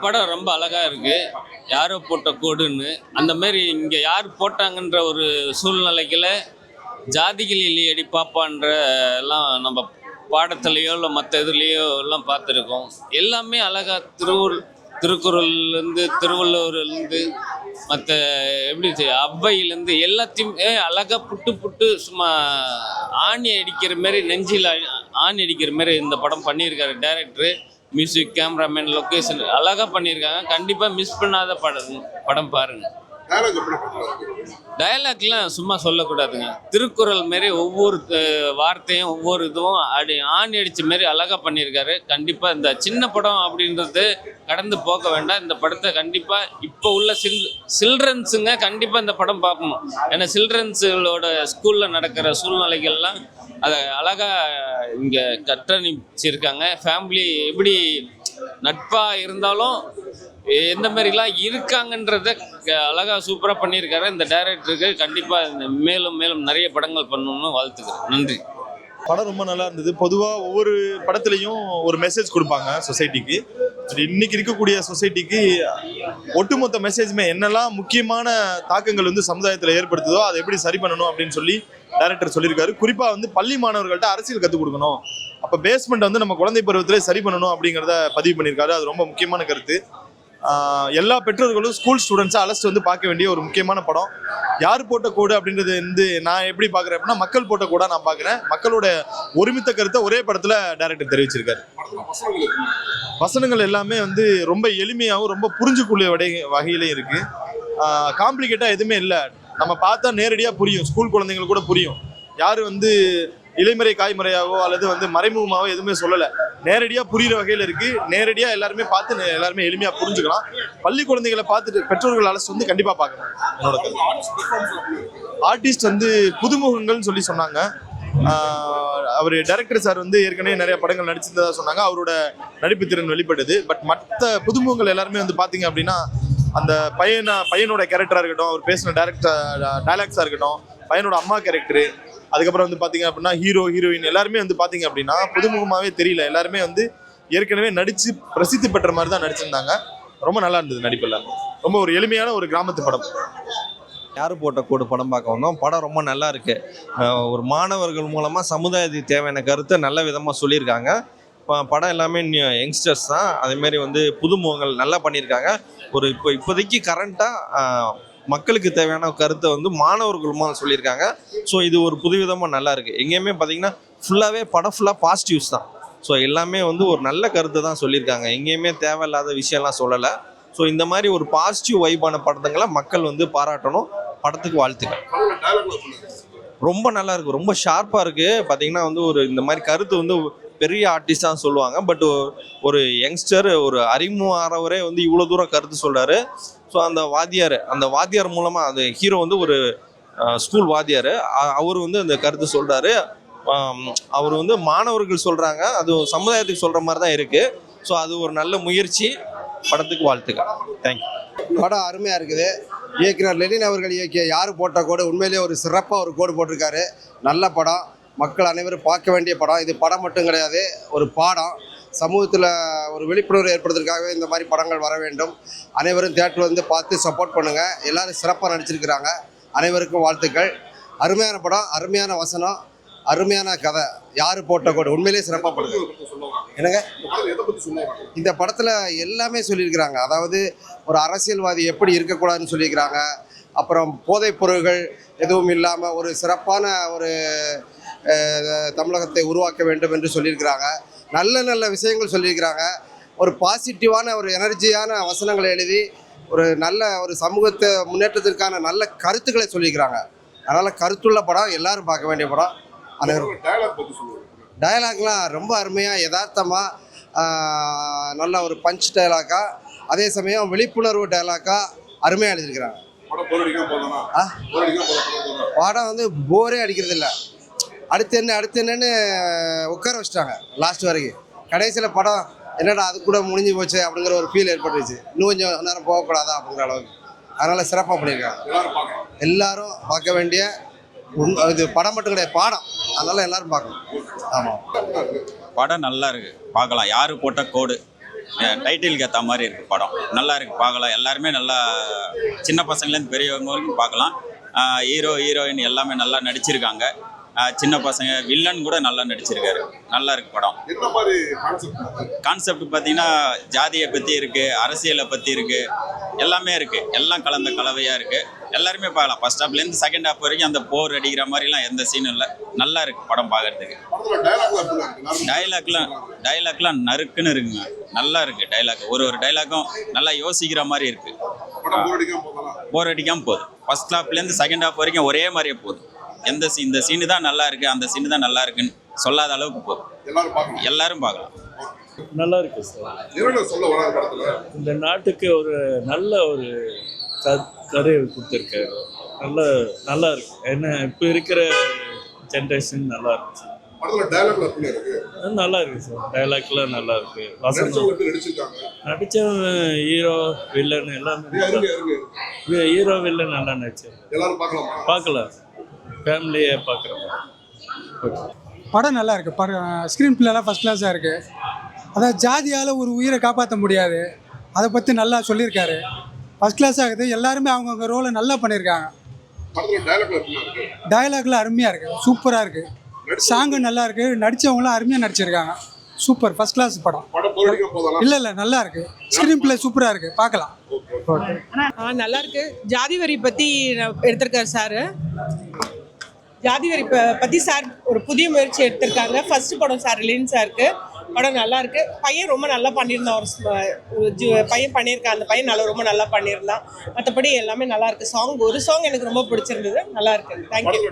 படம் ரொம்ப அழகாக இருக்குது. யாரோ போட்ட கோடுன்னு அந்த மாதிரி இங்கே யார் போட்டாங்கன்ற ஒரு சூழ்நிலைகளை ஜாதிகள் இல்லையடி பாப்பான்ற எல்லாம் நம்ம பாடத்துலேயோ இல்லை மற்ற இதுலேயோ எல்லாம் பார்த்துருக்கோம். எல்லாமே அழகாக திருக்குறள்லேருந்து திருவள்ளுவர்லேருந்து மற்ற எப்படி ஔவையிலேருந்து எல்லாத்தையுமே அழகாக புட்டு புட்டு சும்மா ஆணி அடிக்கிற மாதிரி நெஞ்சில் ஆணி அடிக்கிற மாதிரி இந்த படம் பண்ணியிருக்காரு டைரக்டரு. மியூசிக், கேமராமேன், லொக்கேஷன் அழகாக பண்ணியிருக்காங்க. கண்டிப்பாக மிஸ் பண்ணாத படம் பாருங்கள். டயலாக்லாம் சும்மா சொல்லக்கூடாதுங்க. திருக்குறள் மாரி ஒவ்வொரு வார்த்தையும் ஒவ்வொரு இதுவும் ஆணி அடித்த மாரி அழகாக பண்ணியிருக்காரு. கண்டிப்பாக இந்த சின்ன படம் அப்படின்றது கடந்து போக வேண்டாம். இந்த படத்தை கண்டிப்பாக இப்போ உள்ள சில்ட்ரன்ஸுங்க கண்டிப்பாக இந்த படம் பார்க்கணும். ஏன்னா சில்ட்ரன்ஸுகளோட ஸ்கூலில் நடக்கிற சூழ்நிலைகள்லாம் அதை அழகாக இங்கே கட்டணிச்சிருக்காங்க. ஃபேமிலி எப்படி நட்பாக இருந்தாலும் எந்த மாதிரிலாம் இருக்காங்கன்றத அழகாக சூப்பராக பண்ணியிருக்காரு. இந்த டைரக்டருக்கு கண்டிப்பாக மேலும் மேலும் நிறைய படங்கள் பண்ணணும்னு வாழ்த்துக்கிறேன். நன்றி. படம் ரொம்ப நல்லா இருந்தது. பொதுவாக ஒவ்வொரு படத்துலையும் ஒரு மெசேஜ் கொடுப்பாங்க சொசைட்டிக்கு. இன்னைக்கு இருக்கக்கூடிய சொசைட்டிக்கு ஒட்டுமொத்த மெசேஜுமே என்னெல்லாம் முக்கியமான தாக்கங்கள் வந்து சமுதாயத்தில் ஏற்படுத்துதோ அதை எப்படி சரி பண்ணணும் அப்படின்னு சொல்லி டைரக்டர் சொல்லியிருக்காரு. குறிப்பாக வந்து பள்ளி மாணவர்கள்ட்ட அரசியல் கற்றுக் கொடுக்கணும், அப்போ பேஸ்மெண்ட் வந்து நம்ம குழந்தை பருவத்திலே சரி பண்ணணும் அப்படிங்கிறத பதிவு பண்ணியிருக்காரு. அது ரொம்ப முக்கியமான கருத்து. எல்லா பெற்றோர்களும் ஸ்கூல் ஸ்டூடெண்ட்ஸை அழைச்சிட்டு வந்து பார்க்க வேண்டிய ஒரு முக்கியமான படம். யார் போட்ட கோடு அப்படின்றது வந்து நான் எப்படி பார்க்குறேன் அப்படின்னா, மக்கள் போட்ட கோடாக நான் பார்க்குறேன். மக்களோட ஒருமித்த கருத்தை ஒரே படத்தில் டைரக்டர் தெரிவிச்சிருக்காரு. வசனங்கள் எல்லாமே வந்து ரொம்ப எளிமையாகவும் ரொம்ப புரிஞ்சுக்குள்ள வகையிலையும் இருக்குது. காம்ப்ளிகேட்டாக எதுவுமே இல்லை. நம்ம பார்த்தா நேரடியாக புரியும், ஸ்கூல் குழந்தைங்களுக்கு கூட புரியும். யாரும் வந்து இலைமறை காய்மறையாவோ அல்லது வந்து மறைமுகமாவோ எதுவுமே சொல்லலை. நேரடியாக புரிகிற வகையில் இருக்குது. நேரடியாக எல்லாருமே பார்த்து எல்லாருமே எளிமையாக புரிஞ்சுக்கலாம். பள்ளி குழந்தைகளை பார்த்துட்டு பெற்றோர்கள் அழைச்சிட்டு வந்து கண்டிப்பாக பார்க்கணும். என்னோட ஆர்டிஸ்ட் வந்து புதுமுகங்கள்னு சொல்லி சொன்னாங்க. அவர் டைரக்டர் சார் வந்து ஏற்கனவே நிறைய படங்கள் நடிச்சிருந்ததா சொன்னாங்க. அவரோட நடிப்பு திறன் வெளிப்படுது. பட் மற்ற புதுமுகங்கள் எல்லாருமே வந்து பார்த்தீங்க அப்படின்னா, அந்த பையனோட கேரக்டராக இருக்கட்டும், அவர் பேசின டைலாக்ஸாக இருக்கட்டும், பையனோட அம்மா கேரக்டரு, அதுக்கப்புறம் வந்து பார்த்தீங்க அப்படின்னா ஹீரோ ஹீரோயின் எல்லாருமே வந்து பார்த்தீங்க அப்படின்னா புதுமுகமாகவே தெரியல. எல்லாருமே வந்து ஏற்கனவே நடித்து பிரசித்தி பெற்ற மாதிரி தான் நடிச்சிருந்தாங்க. ரொம்ப நல்லா இருந்தது நடிப்பெல்லாம். ரொம்ப ஒரு எளிமையான ஒரு கிராமத்து படம். யார் போட்ட கோடு படம் பார்க்க வந்தோம். படம் ரொம்ப நல்லா இருக்குது. ஒரு மாணவர்கள் மூலமாக சமுதாயத்துக்கு தேவையான கருத்தை நல்ல விதமாக சொல்லியிருக்காங்க. படம் எல்லாமே யங்ஸ்டர்ஸ் தான். அதேமாரி வந்து புதுமுகங்கள் நல்லா பண்ணியிருக்காங்க. இப்போதைக்கு கரண்ட்டாக மக்களுக்கு தேவையான கருத்தை வந்து மாணவர்கள் மூலம் சொல்லியிருக்காங்க. ஸோ இது ஒரு புதுவிதமாக நல்லா இருக்குது. எங்கேயுமே பார்த்தீங்கன்னா படம் ஃபுல்லாக பாசிட்டிவ்ஸ் தான். ஸோ எல்லாமே வந்து ஒரு நல்ல கருத்தை தான் சொல்லியிருக்காங்க. எங்கேயுமே தேவையில்லாத விஷயம்லாம் சொல்லலை. ஸோ இந்த மாதிரி ஒரு பாசிட்டிவ் வைப்பான படத்துங்களை மக்கள் வந்து பாராட்டணும். படத்துக்கு வாழ்த்துக்கள். ரொம்ப நல்லா இருக்குது, ரொம்ப ஷார்ப்பாக இருக்குது. பார்த்தீங்கன்னா வந்து ஒரு இந்த மாதிரி கருத்து வந்து பெரிய ஆர்டிஸ்ட் தான் சொல்லுவாங்க. பட் ஒரு யங்ஸ்டர், ஒரு அறிமுகமானவரே வந்து இவ்வளோ தூரம் கருத்து சொல்கிறாரு. ஸோ அந்த வாத்தியார் மூலமாக அந்த ஹீரோ வந்து ஒரு ஸ்கூல் வாத்தியார், அவர் வந்து அந்த கருத்து சொல்கிறாரு. அவர் வந்து மாணவர்கள் சொல்கிறாங்க, அது சமுதாயத்துக்கு சொல்கிற மாதிரி தான் இருக்குது. ஸோ அது ஒரு நல்ல முயற்சி. படத்துக்கு வாழ்த்துக்கள். தேங்க்யூ. படம் அருமையாக இருக்குது. இயக்குனர் லெனின் அவர்கள் இயக்கிய யார் போட்ட கோடு உண்மையிலேயே ஒரு சிறப்பாக ஒரு கோடு போட்டிருக்காரு. நல்ல படம், மக்கள் அனைவரும் பார்க்க வேண்டிய படம். இது படம் மட்டும் கிடையாது, ஒரு பாடம். சமூகத்தில் ஒரு விழிப்புணர்வு ஏற்படுத்துறதுக்காகவே இந்த மாதிரி படங்கள் வர வேண்டும். அனைவரும் தியேட்டரில் வந்து பார்த்து சப்போர்ட் பண்ணுங்கள். எல்லோரும் சிறப்பாக நடிச்சிருக்கிறாங்க. அனைவருக்கும் வாழ்த்துக்கள். அருமையான படம், அருமையான வசனம், அருமையான கதை. யார் போட்ட கோடு உண்மையிலேயே சிறப்பாக படுது. என்னங்க இந்த படத்தில் எல்லாமே சொல்லியிருக்கிறாங்க. அதாவது ஒரு அரசியல்வாதி எப்படி இருக்கக்கூடாதுன்னு சொல்லியிருக்கிறாங்க. அப்புறம் போதைப் பொருள்கள் எதுவும் இல்லாமல் ஒரு சிறப்பான ஒரு தமிழகத்தை உருவாக்க வேண்டும் என்று சொல்லியிருக்கிறாங்க. நல்ல நல்ல விஷயங்கள் சொல்லியிருக்கிறாங்க. ஒரு பாசிட்டிவான ஒரு எனர்ஜியான வசனங்களை எழுதி ஒரு நல்ல ஒரு சமூகத்தை முன்னேற்றத்திற்கான நல்ல கருத்துக்களை சொல்லியிருக்கிறாங்க. அதனால் கருத்துள்ள படம், எல்லாரும் பார்க்க வேண்டிய படம். டயலாக்லாம் ரொம்ப அருமையாக யதார்த்தமாக நல்ல ஒரு பஞ்ச் டயலாக்காக, அதே சமயம் விழிப்புணர்வு டயலாக்காக அருமையாக எழுதியிருக்கிறாங்க. படம் வந்து போரே அடிக்கிறது இல்லை. அடுத்து என்னன்னு உட்கார வச்சுட்டாங்க லாஸ்ட் வரைக்கும். கடைசியில் படம் என்னடா அது கூட முடிஞ்சு போச்சு அப்படிங்கிற ஒரு ஃபீல் ஏற்பட்டுச்சு. இன்னும் கொஞ்சம் நேரம் போகக்கூடாதா அப்படிங்கிற அளவுக்கு. அதனால் சிறப்பாக பண்ணியிருக்காங்க. எல்லாரும் பார்க்க வேண்டிய இது படம் மட்டும் கிடையாது, பாடம். அதனால் எல்லாரும் பார்க்கணும். ஆமாம், படம் நல்லா இருக்குது, பார்க்கலாம். யார் போட்ட கோடு டைட்டிலுக்கு ஏற்ற மாதிரி இருக்குது படம். நல்லா இருக்குது, பார்க்கலாம். எல்லாருமே நல்லா, சின்ன பசங்கலேருந்து பெரியவங்க வரைக்கும் பார்க்கலாம். ஹீரோயின் எல்லாமே நல்லா நடிச்சிருக்காங்க. சின்ன பசங்க, வில்லன் கூட நல்லா நடிச்சிருக்காரு. நல்லா இருக்கு படம். என்ன மாதிரி கான்செப்ட் பார்த்தீங்கன்னா ஜாதியை பற்றி இருக்குது, அரசியலை பற்றி இருக்குது, எல்லாமே இருக்குது. எல்லாம் கலந்த கலவையாக இருக்குது. எல்லாருமே பார்க்கலாம். ஃபர்ஸ்ட் ஹாஃப்லேருந்து செகண்ட் ஹாஃப் வரைக்கும் அந்த போர் அடிக்கிற மாதிரிலாம் எந்த சீனும் இல்லை. நல்லா இருக்குது படம் பார்க்குறதுக்கு. டைலாக்லாம் நறுக்குன்னு இருக்குங்க. நல்லா இருக்குது டைலாக். ஒரு டைலாக்கும் நல்லா யோசிக்கிற மாதிரி இருக்குது. போர் அடிக்காமல் போகுது. ஃபர்ஸ்ட் ஹாஃப்லேருந்து செகண்ட் ஹாஃப் வரைக்கும் ஒரே மாதிரியே போகுது. இந்த சீனு தான் நல்லா இருக்குது, அந்த சீனு தான் நல்லா இருக்குன்னு சொல்லாத அளவுக்கு போகுது. எல்லாரும் பார்க்கலாம். நல்லா இருக்கு சார். இந்த நாட்டுக்கு ஒரு நல்ல ஒரு கதையை கொடுத்துருக்காரு. நல்லா இருக்கு. என்ன இப்போ இருக்கிற ஜென்ரேஷன் நல்லா இருக்கு. நல்லா இருக்கு சார். டைலாக்லாம் நல்லா இருக்கு. நடிச்சவங்க ஹீரோ வில்லன் எல்லாமே. ஹீரோ வில்லன் நல்லா நடிச்சாரு. பார்க்கலாம், ஃபேமிலியை பார்க்குறோம். படம் நல்லா இருக்குது. ஸ்க்ரீன் பிளேலாம் ஃபஸ்ட் கிளாஸாக இருக்குது. அதாவது ஜாதியால் ஒரு உயிரை காப்பாற்ற முடியாது, அதை பற்றி நல்லா சொல்லியிருக்காரு. ஃபஸ்ட் கிளாஸாக இருக்குது. எல்லாருமே அவங்கவுங்க ரோலை நல்லா பண்ணியிருக்காங்க. டயலாக்லாம் அருமையாக இருக்குது, சூப்பராக இருக்குது. சாங்கு நல்லா இருக்குது, நடித்தவங்களாம் அருமையாக நடிச்சிருக்காங்க. சூப்பர், ஃபஸ்ட் கிளாஸ் படம். இல்லை நல்லா இருக்குது. ஸ்க்ரீன் பிளே சூப்பராக இருக்குது, பார்க்கலாம். நல்லா இருக்கு. ஜாதி வரி பற்றி எடுத்திருக்காரு சார். ஜாதி வரி பற்றி சார் ஒரு புதிய முயற்சி எடுத்திருக்காங்க. ஃபர்ஸ்ட் படம் சார் ரிலீஸ் ஆயிருக்கு. படம் நல்லா இருக்கு. பையன் ரொம்ப நல்லா பண்ணியிருந்தான். ஒரு பையன் பண்ணியிருக்கான். அந்த பையன் ரொம்ப நல்லா பண்ணியிருந்தான். மற்றபடி எல்லாமே நல்லா இருக்கு. ஒரு சாங் எனக்கு ரொம்ப பிடிச்சிருந்தது. நல்லா இருக்கு. தேங்க்யூ.